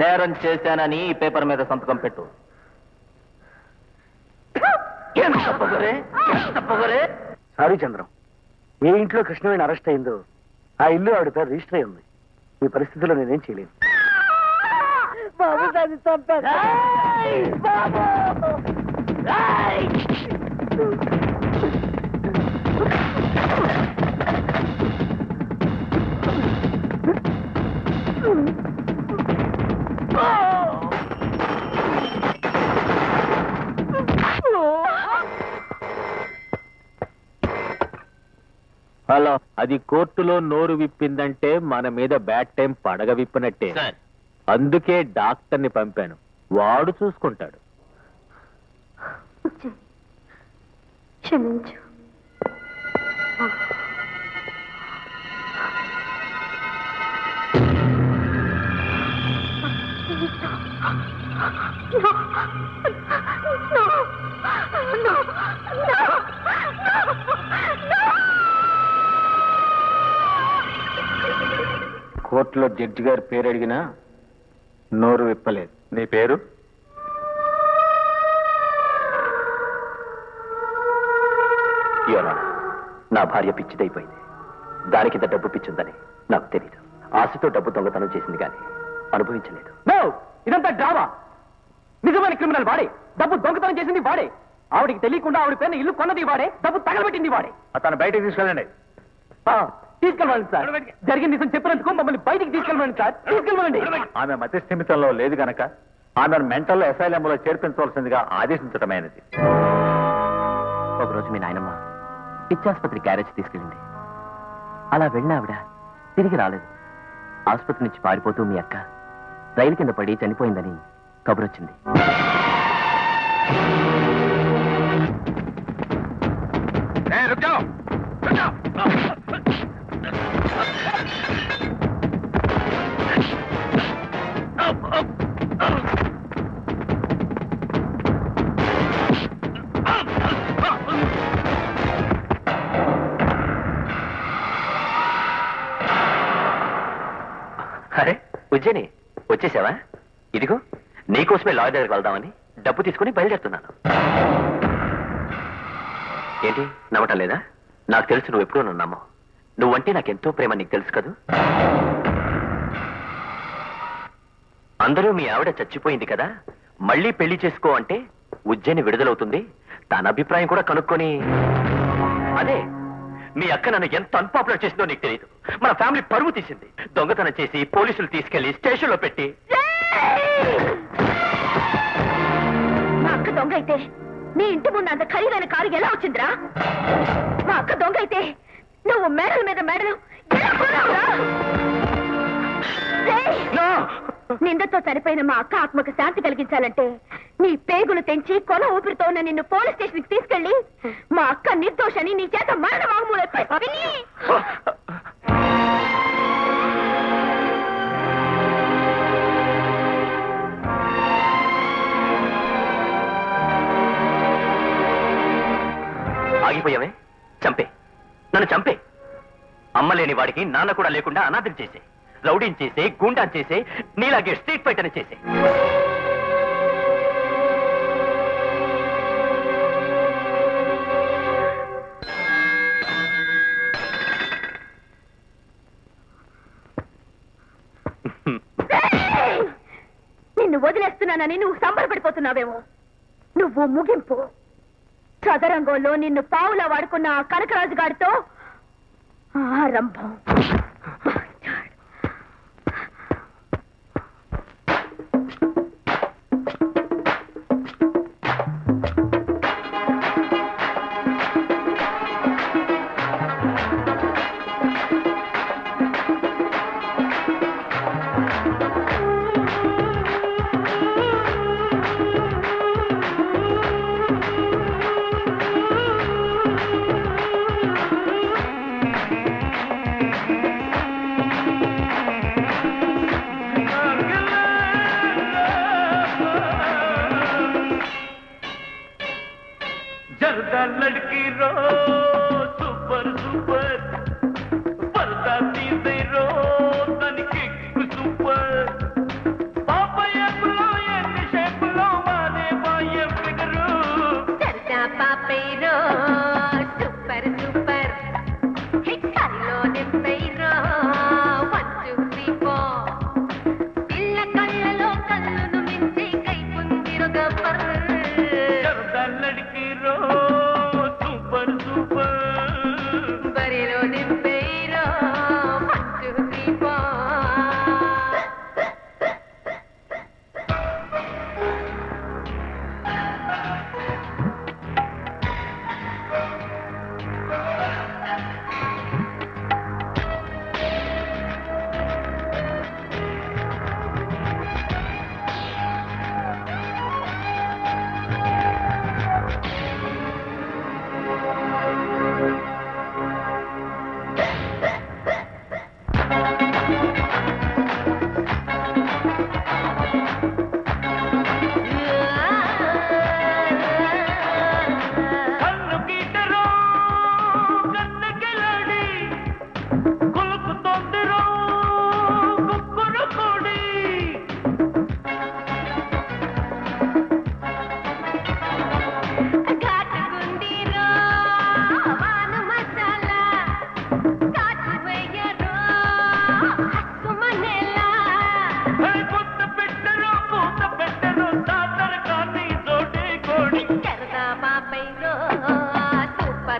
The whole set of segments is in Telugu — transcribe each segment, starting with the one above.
నేరం చేశానని ఈ పేపర్ మీద సంతకం పెట్టు. సారీ చంద్రం, ఏ ఇంట్లో కృష్ణవేణి అరెస్ట్ అయిందో ఆ ఇల్లు ఆవిడ పేరు రిజిస్టర్ అయి ఉంది. ఈ పరిస్థితిలో నేనేం చేయలేను. బాబు దాన్ని చంపారు. బాబు హలో, అది కోర్టులో నోరు విప్పిందంటే మన మీద బ్యాడ్ టైం పడగ విప్పినట్టే. అందుకే డాక్టర్ని పంపాను, వాడు చూసుకుంటాడు. క్షమించు. కోర్టులో జడ్జి గారి పేరు అడిగినా నోరు విప్పలేదు. నీ పేరు? నా భార్య పిచ్చిదైపోయింది. దానికింత డబ్బు పిచ్చుందని నాకు తెలియదు. ఆశతో డబ్బు దొంగతనం చేసింది కానీ అనుభవించలేదు. ఇదంతా డ్రామా. నిజమైన క్రిమినల్ వాడే. డబ్బు దొంగతనం చేసింది వాడే. ఆవిడికి తెలియకుండా ఆవిడ పేరున ఇల్లు కొన్నది వాడే. డబ్బు తగలబెట్టింది వాడే. అతను బయటకు తీసుకెళ్ళండి. తీసుకెళ్ళండి సార్. జరిగిన నిజం చెప్పినందుకు మమ్మల్ని బయటికి తీసుకెళ్ళండి సార్. తీసుకెళ్ళండి. ఆమె మతిస్థిమితంలో లేదు గనక ఆమెను మెంటల్ అసైలంలో చేర్పించవలసిందిగా ఆదేశించటమైనది. ఒకరోజు మీ నాయనమ్మ పిచ్చాసుపత్రి క్యారేజ్ తీసుకెళ్ళింది. అలా వెళ్ళిన ఆవిడ తిరిగి రాలేదు. ఆసుపత్రి నుంచి పారిపోతూ మీ అక్క రైలు కింద పడి చనిపోయిందని కబురొచ్చింది. అరే ఉజ్జయిని, వచ్చేసావా? ఇదిగో నీకోసమే లాయర్ దగ్గరికి వెళ్దామని డబ్బు తీసుకుని బయలుదేరుతున్నాను. ఏంటి నమ్మటం లేదా? నాకు తెలుసు నువ్వు ఎప్పుడూ నన్ను నమ్మవు. నువ్వంటే నాకెంతో ప్రేమ, నీకు తెలుసు కదూ. అందరూ మీ ఆవిడ చచ్చిపోయింది కదా, మళ్ళీ పెళ్లి చేసుకో అంటే ఉజ్జయిని విడుదలవుతుంది. తన అభిప్రాయం కూడా కనుక్కొని, అదే మీ అక్క నన్ను ఎంత అన్పాపులర్ చేసిందో నీకు తెలియదు. మన ఫ్యామిలీ పరువు తీసింది. దొంగతనం చేసి పోలీసులు తీసుకెళ్లి స్టేషన్లో పెట్టి. మా అక్క దొంగ అయితే నీ ఇంటి ముందు అంత ఖరీదైన కారు ఎలా వచ్చిందిరా? మా అక్క దొంగ అయితే నువ్వు మేడల మీద మేడలు ఎలా కొన్నావురా? నిందతో చనిపోయిన మా అక్క ఆత్మకు శాంతి కలిగించాలంటే నీ పేగులు తెంచి కొన ఊపిరితో ఉన్న నిన్ను పోలీస్ స్టేషన్ కి తీసుకెళ్లి మా అక్క నిర్దోషని నీ చేత మరణ వాంగ్మూలం ఆగిపోయావే? చంపే, నన్ను చంపే. అమ్మ లేని వాడికి నాన్న కూడా లేకుండా అనాథం చేసే, రౌడీని చేసే, గూండాన్ చేసే, నీలాగే స్ట్రీట్ ఫైటర్ అని చేసే. నిన్ను వదిలేస్తున్నానని నువ్వు సంబరపడిపోతున్నావేమో. నువ్వు ముగింపు. చదరంగంలో నిన్ను పావులా వాడుకున్న ఆ కనకరాజు గారితో ఆరంభం. लड़की रो सुपर सुपर पर्दा दी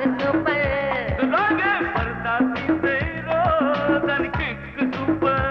సూపర్ సూపర్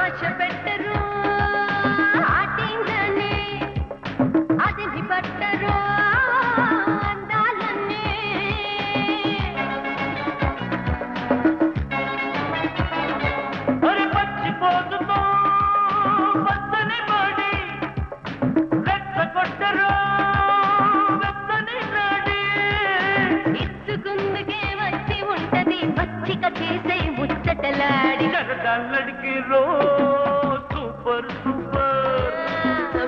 ఆశ పెట్టరు ఆటిందని అదిని పట్టరు అందాలన్నీ పచ్చిపోతుతో పచ్చని పడి రెచ్చగొట్టరు వెచ్చని నాడి ఇచ్చుకుందుకే వచ్చి ఉంటది పచ్చిక చేసే ముచ్చటలాడి జగడాలడికి రో సూపర్ సూపర్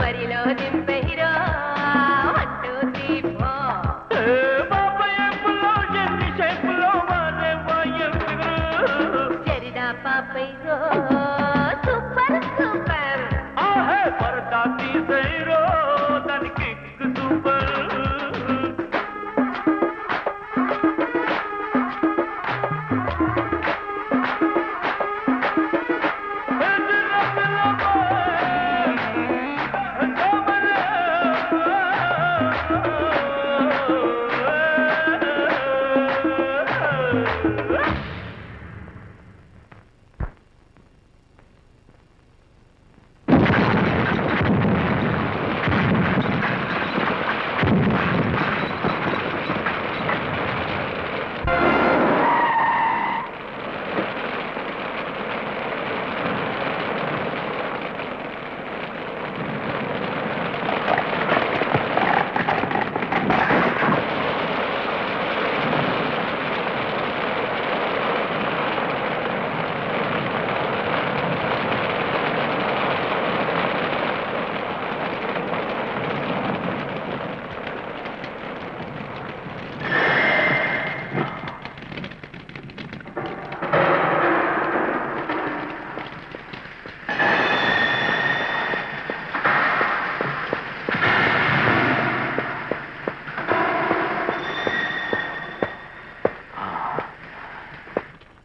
వరిలో దింపెహిరో అంటూ దీపో బాబాయ్లో ఎన్ని షేపులో మారే వాయరు చెరిదా పాపైరో సూపర్ సూపర్ ఆహే పరదా తీసేరో దానికి సూపర్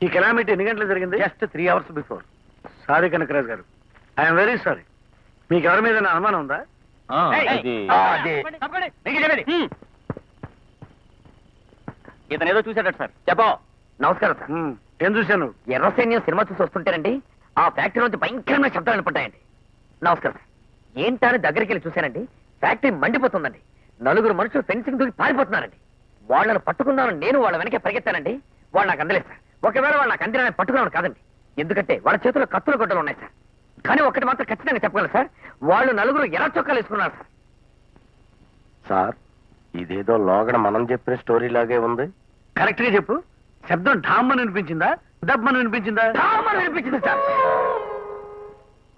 ఈ కెలామిటీ ఎన్ని గంటలు జరిగింది? Just 3 hours before. Sorry Kanakaraj garu, I'm very sorry. మీకు ఎవరి మీద అనుమానం ఉందా? ఇతను ఏదో చూసాడట సార్. చెప్పో. నమస్కారం సార్. ఏం చూశాను? ఎర్ర సైన్యం సినిమా చూసి వస్తుంటేనండి ఆ ఫ్యాక్టరీ నుంచి భయంకరమైన శబ్దాలు వినపడ్డాయండి. నమస్కారం సార్. ఏంటని దగ్గరికి వెళ్ళి చూశానండి, ఫ్యాక్టరీ మండిపోతుందండి. 4 మనుషులు ఫెన్సింగ్ దూకి పారిపోతున్నారండి. వాళ్ళని పట్టుకుందామని నేను వాళ్ళ వెనకే పరిగెత్తానండి. వాళ్ళు నాకు అందలేదు సార్. ఒకవేళ వాళ్ళు నాకు అందిన పట్టుకున్నాను కాదండి, ఎందుకంటే వాళ్ళ చేతిలో కత్తుల గొడ్డలు ఉన్నాయి సార్. కానీ ఒకటి మాత్రం ఖచ్చితంగా చెప్పగలను సార్, వాళ్ళు 4 ఎర్ర చొక్కాలు వేసుకున్నారు సార్. సార్, ఇదేదో లోగడ మనం చెప్పిన స్టోరీ లాగే ఉంది. కరెక్ట్ గా చెప్పు. శబ్దం ఢామ్మని వినిపించిందా, దబ్బని వినిపించిందా? ఢామని వినిపించింది సార్.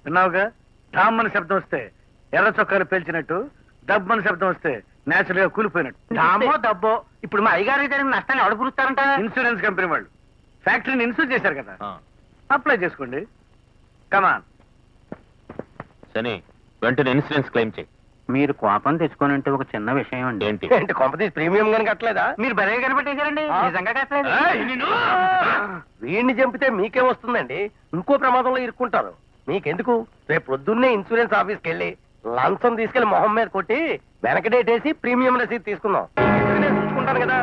విన్నావుగా, ఢామ్మని శబ్దం వస్తే ఎర్ర చొక్కాలు పేల్చినట్టు, దబ్బని శబ్దం వస్తే నేచురల్ గా కూలిపోయినట్టు. ఢామో దబ్బో. ఇప్పుడు మా అయ్యగారికి జరిగిన నష్టాన్ని ఎవరు గురుస్తారంట? ఇన్సూరెన్స్ కంపెనీ వాళ్ళు ఫ్యాక్టరీని ఇన్సూర్ చేశారు కదా, అప్లై చేసుకోండి. కమాన్. సరే, వెంటనే ఇన్సూరెన్స్ క్లెయిమ్ చేయి. మీరు కోపం తెచ్చుకోనంటే ఒక చిన్న విషయం అండి. ఏంటి కొంపతీసి ప్రీమియం గాని కట్టలేదా? మీరు భలే కనిపెట్టేశారండి. నిజంగా కట్టలేదు. వీడిని చంపితే మీకే వస్తుందండి, ఇంకో ప్రమాదంలో ఇరుక్కుంటారు. మీకెందుకు, రేపు పొద్దున్నే ఇన్సూరెన్స్ ఆఫీస్కి వెళ్ళి లంచం తీసుకెళ్లి మొహం మీద కొట్టి వెనక డేట్ వేసి ప్రీమియం రసీదు తీసుకుందాం. ఇన్సూరెన్స్ చూసుకుంటాను కదా.